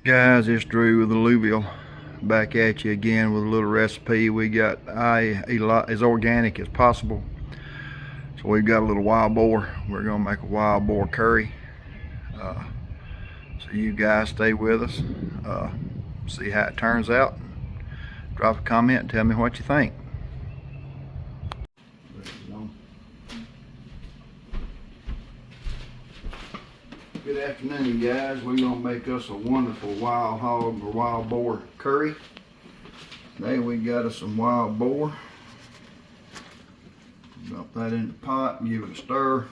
Guys, it's Drew with Alluvial back at you again with a little recipe. We got a lot as organic as possible. So we've got a little wild boar. We're gonna make a wild boar curry. So you guys stay with us, see how it turns out. Drop a comment and tell me what you think. Good afternoon, you guys. We're gonna make us a wonderful wild hog or wild boar curry. Today we got us some wild boar. Dump that in the pot and give it a stir.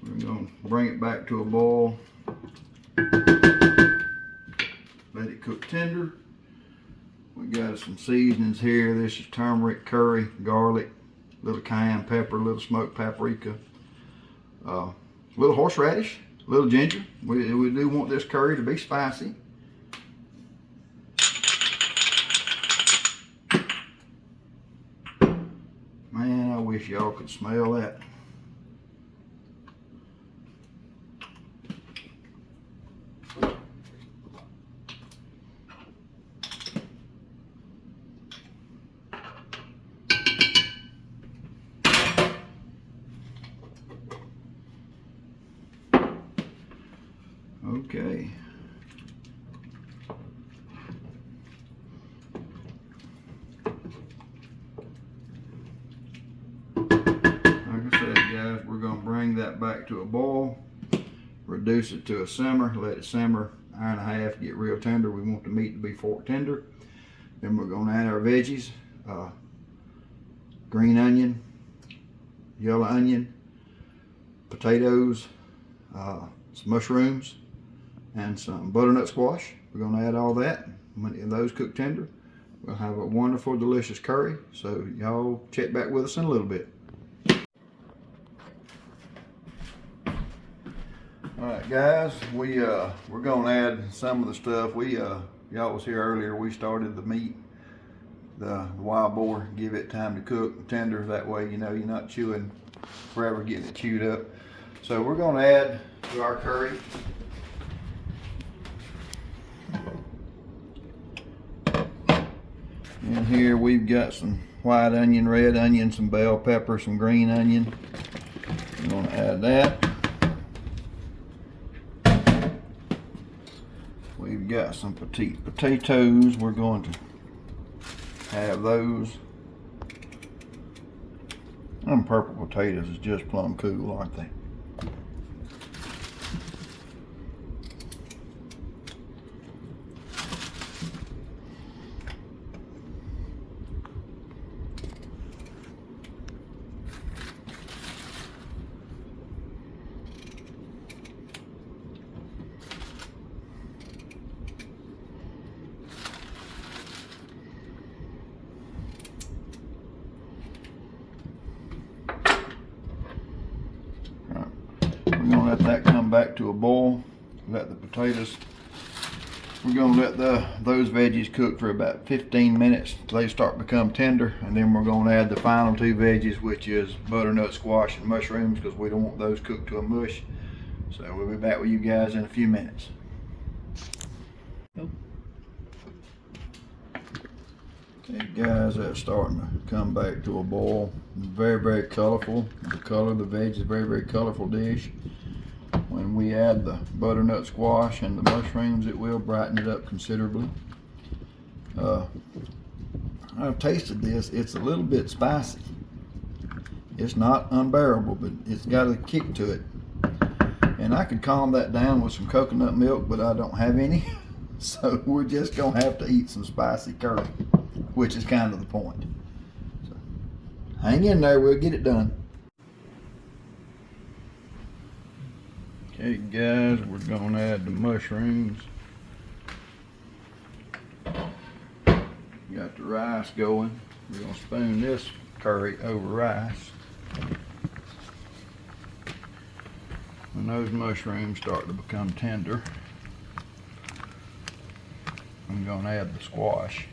We're gonna bring it back to a boil. Let it cook tender. We got some seasonings here. This is turmeric, curry, garlic, little cayenne pepper, little smoked paprika. A little horseradish, a little ginger. We do want this curry to be spicy. Man, I wish y'all could smell that. Okay. Like I said, guys, we're going to bring that back to a boil, reduce it to a simmer, let it simmer an hour and a half, get real tender. We want the meat to be fork tender. Then we're going to add our veggies, green onion, yellow onion, potatoes, some mushrooms, and some butternut squash. We're going to add all that. When those cook tender, we'll have a wonderful, delicious curry. So y'all check back with us in a little bit. All right, guys, we're going to add some of the stuff. Y'all was here earlier. We started the meat, the wild boar. Give it time to cook tender. That way, you know, you're not chewing forever, getting it chewed up. So we're going to add to our curry. In here we've got some white onion, red onion, some bell pepper, some green onion. We're going to add that. We've got some petite potatoes. We're going to have those. Them purple potatoes is just plumb cool, aren't they? We're going to let that come back to a boil. Let the potatoes, we're going to let those veggies cook for about 15 minutes until they start to become tender, and then we're going to add the final two veggies, which is butternut squash and mushrooms, because we don't want those cooked to a mush. So we'll be back with you guys in a few minutes. Okay guys, that's starting to come back to a boil. Very, very colorful. The color of the veg is very, very colorful dish. When we add the butternut squash and the mushrooms, it will brighten it up considerably. I've tasted this. It's a little bit spicy. It's not unbearable, but it's got a kick to it. And I could calm that down with some coconut milk, but I don't have any. So we're just gonna have to eat some spicy curry, which is kind of the point. So hang in there, we'll get it done. Okay guys, we're gonna add the mushrooms. Got the rice going. We're gonna spoon this curry over rice. When those mushrooms start to become tender, I'm gonna add the squash.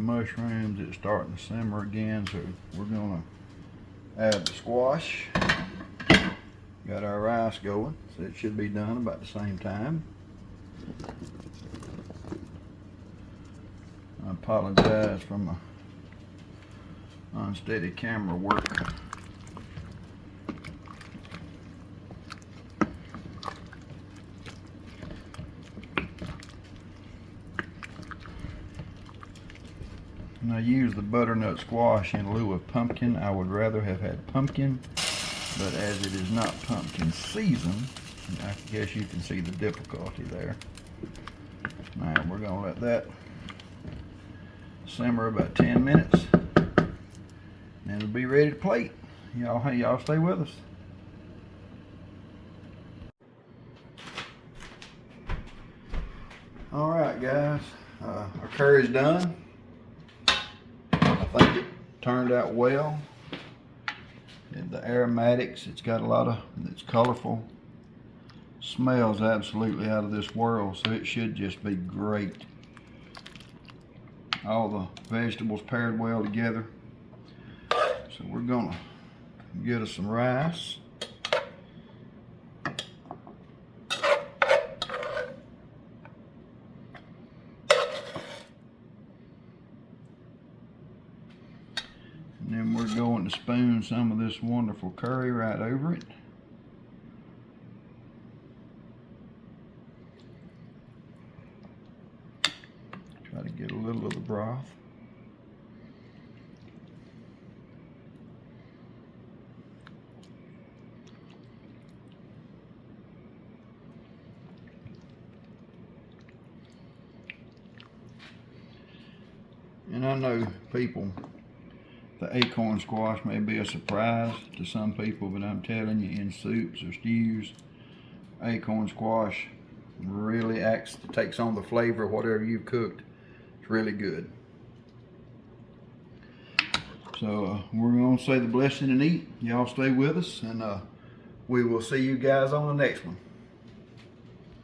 mushrooms. It's starting to simmer again, so we're gonna add the squash. Got our rice going, so it should be done about the same time. I apologize for my unsteady camera work. And I use the butternut squash in lieu of pumpkin. I would rather have had pumpkin, but as it is not pumpkin season, I guess you can see the difficulty there. Now we're gonna let that simmer about 10 minutes, and it'll be ready to plate. Y'all stay with us. All right, guys, our curry's done. I think it turned out well. And the aromatics, it's got a lot of, it's colorful. Smells absolutely out of this world, so it should just be great. All the vegetables paired well together. So we're gonna get us some rice. And then we're going to spoon some of this wonderful curry right over it. Try to get a little of the broth. And I know people, the acorn squash may be a surprise to some people, but I'm telling you, in soups or stews, acorn squash really takes on the flavor of whatever you've cooked. It's really good. So we're gonna say the blessing and eat. Y'all stay with us, and we will see you guys on the next one.